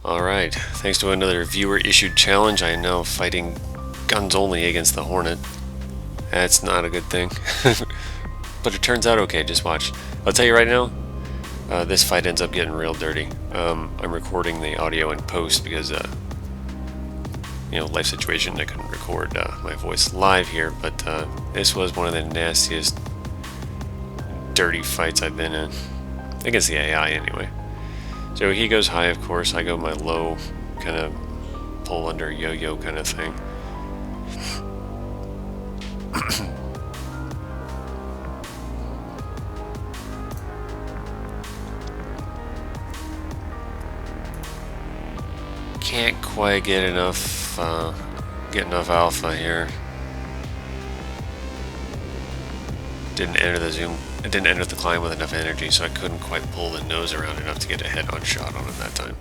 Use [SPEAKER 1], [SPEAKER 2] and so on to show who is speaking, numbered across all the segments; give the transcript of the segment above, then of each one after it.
[SPEAKER 1] Alright, thanks to another viewer-issued challenge, I am now fighting guns only against the Hornet. That's not a good thing. But it turns out okay, just watch. I'll tell you right now, this fight ends up getting real dirty. I'm recording the audio in post because, life situation, I couldn't record my voice live here, but this was one of the nastiest, dirty fights I've been in. Against the AI, anyway. So he goes high, of course, I go my low, kind of pull under yo-yo kind of thing. Can't quite get enough alpha here. Didn't enter the climb with enough energy, so I couldn't quite pull the nose around enough to get a head-on shot on him that time.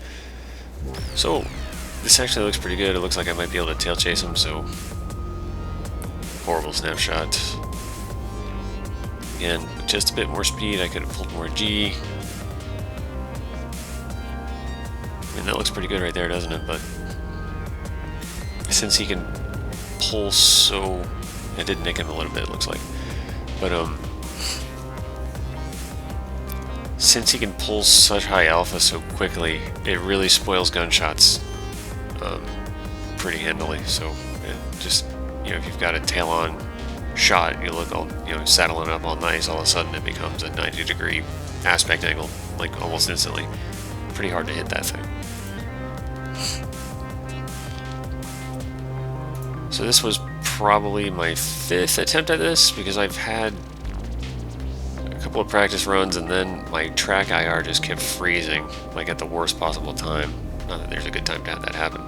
[SPEAKER 1] So this actually looks pretty good. It looks like I might be able to tail chase him, so horrible snapshot. Again, with just a bit more speed, I could have pulled more G. I mean, that looks pretty good right there, doesn't it? But since he can pull so... I did nick him a little bit, it looks like. But, since he can pull such high alpha so quickly, it really spoils gunshots pretty handily. So, it just, if you've got a tail-on shot, you look all, saddling up all nice, all of a sudden it becomes a 90-degree aspect angle, like almost instantly. Pretty hard to hit that thing. So this was probably my 5th attempt at this, because I've had a couple of practice runs and then my track IR just kept freezing, like at the worst possible time. Not that there's a good time to have that happen.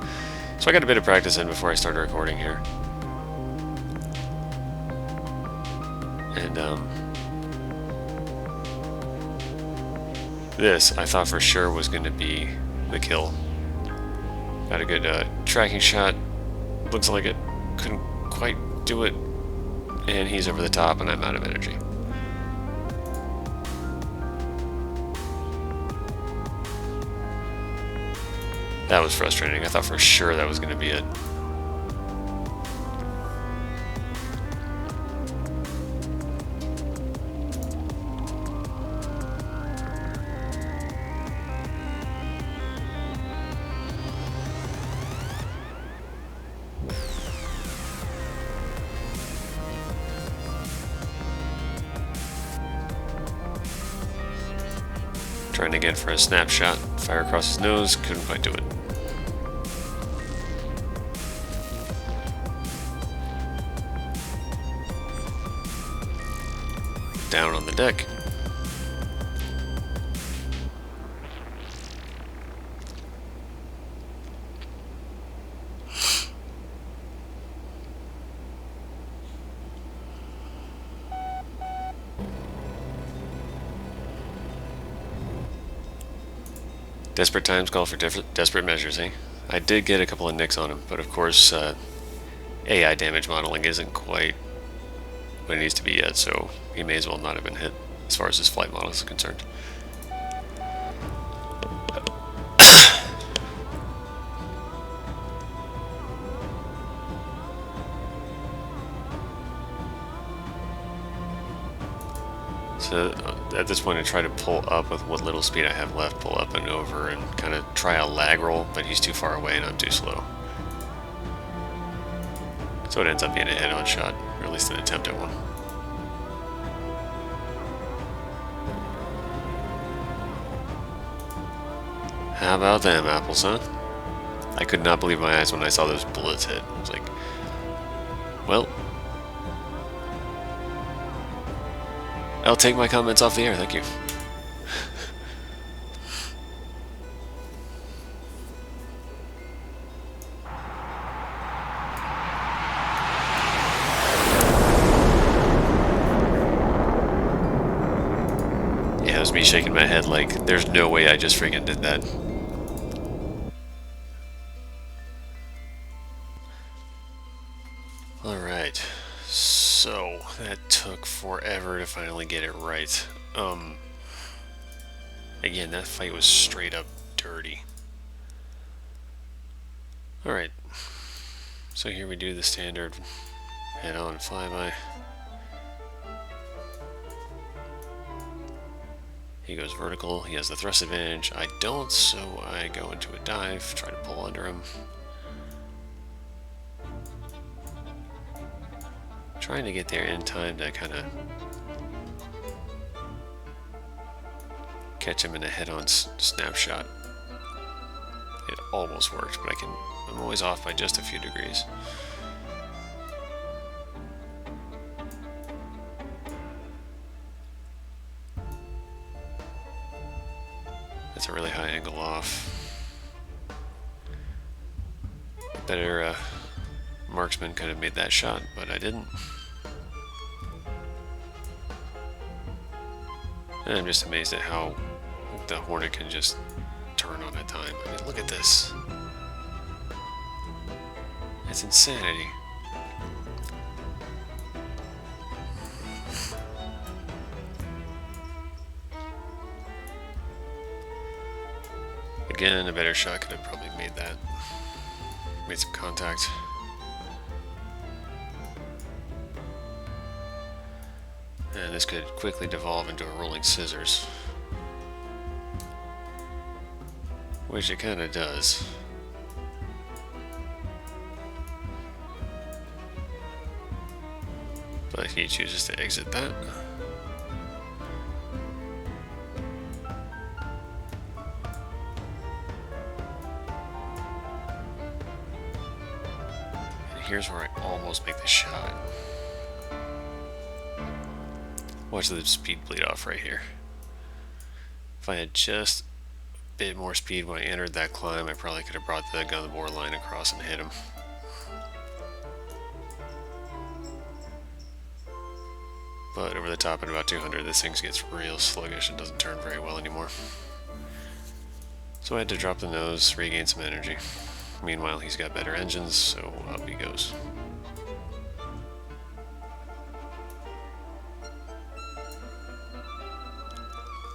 [SPEAKER 1] So I got a bit of practice in before I started recording here. And this I thought for sure was going to be the kill. Got a good tracking shot. Looks like it couldn't quite do it, and he's over the top and I'm out of energy. That was frustrating. I thought for sure that was going to be it. Trying again for a snapshot, fire across his nose, couldn't quite do it. Down on the deck. Desperate times call for desperate measures, eh? I did get a couple of nicks on him, but of course AI damage modeling isn't quite what it needs to be yet, so he may as well not have been hit as far as his flight model is concerned. So at this point I try to pull up with what little speed I have left, pull up and over and kind of try a lag roll, but he's too far away and I'm too slow. So it ends up being a head-on shot, or at least an attempt at one. How about them apples, huh? I could not believe my eyes when I saw those bullets hit. I was like, well, I'll take my comments off the air, thank you. Yeah, it was me shaking my head like, there's no way I just freaking did that. Alright, so that took forever to finally get it right. Again, that fight was straight up dirty. Alright, so here we do the standard head-on flyby. He goes vertical, he has the thrust advantage. I don't, so I go into a dive, try to pull under him. Trying to get there in time to kind of catch him in a head-on snapshot. It almost worked, but I'm always off by just a few degrees. That's a really high angle off. A better marksman could have made that shot, but I didn't. And I'm just amazed at how the Hornet can just turn on a dime. I mean, look at this. It's insanity. Again, a better shot could have probably made that. Made some contact. And this could quickly devolve into a rolling scissors. Which it kind of does. But he chooses to exit that. And here's where I almost make the shot. Watch the speed bleed off right here. If I had just a bit more speed when I entered that climb, I probably could have brought the gun bore line across and hit him. But over the top at about 200, this thing gets real sluggish and doesn't turn very well anymore. So I had to drop the nose, regain some energy. Meanwhile, he's got better engines, so up he goes.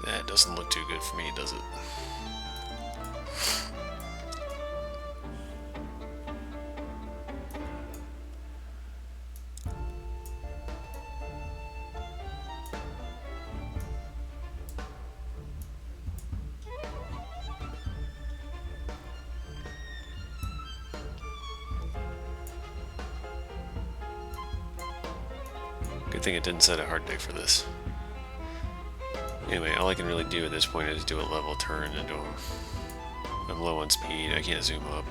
[SPEAKER 1] That doesn't look too good for me, does it? Good thing it didn't set a hard day for this. Anyway, all I can really do at this point is do a level turn into him. I'm low on speed, I can't zoom up.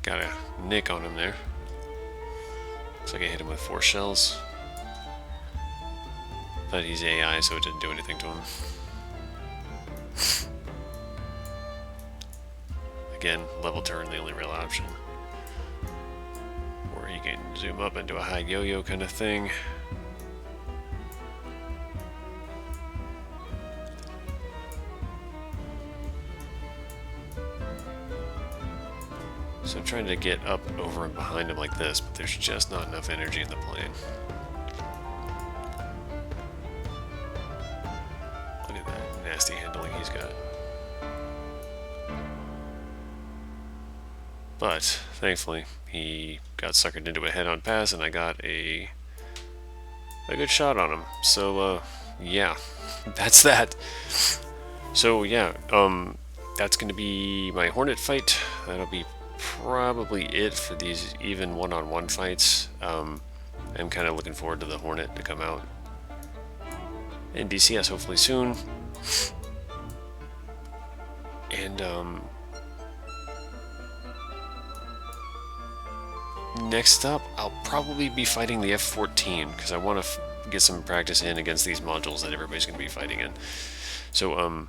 [SPEAKER 1] Got a nick on him there. Looks like I hit him with 4 shells. But he's AI, so it didn't do anything to him. Again, level turn, the only real option. Or you can zoom up into a high yo-yo kind of thing. So I'm trying to get up over and behind him like this, but there's just not enough energy in the plane. Look at that nasty handling he's got. But thankfully he got suckered into a head-on pass and I got a good shot on him. So yeah, that's that. So yeah, that's going to be my Hornet fight. That'll be probably it for these even one-on-one fights. I'm kind of looking forward to the Hornet to come out in DCS hopefully soon. And next up, I'll probably be fighting the F-14 because I want to get some practice in against these modules that everybody's going to be fighting in. So,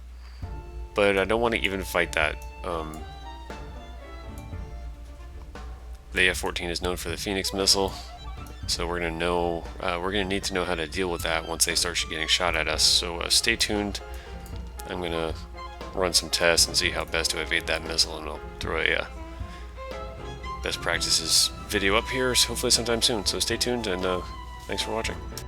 [SPEAKER 1] but I don't want to even fight that. The F-14 is known for the Phoenix missile, so we're gonna need to know how to deal with that once they start getting shot at us. So stay tuned. I'm gonna run some tests and see how best to evade that missile, and I'll throw a best practices video up here, hopefully sometime soon. So stay tuned, and thanks for watching.